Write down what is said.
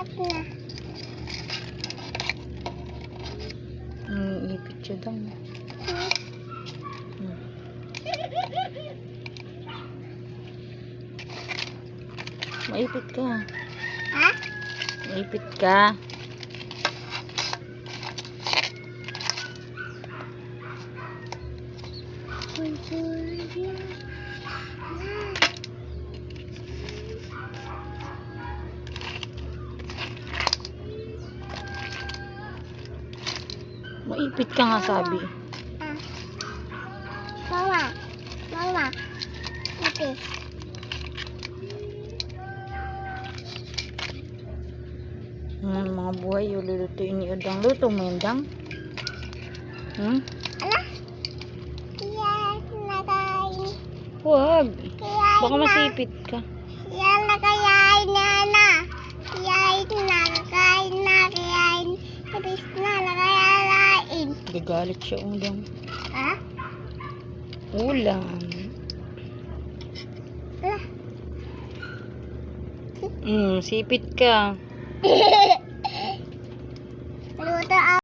na. Ipit siya daw. Maipit ka. Ha? Maipit ka. Maipit ka nga sabi. Mama. Ipit. Mga buhay, lulutuin ni Udang. Luto mo yun, Dang? Ala? Kaya nakain. Huwag. Kaya Baka masipit ka. Kaya nakayain na. Kaya nakain na. Kaya ipis na nakayain. Gagalit siya, Udang. Ha? Ulam. Ala? Sipit ka.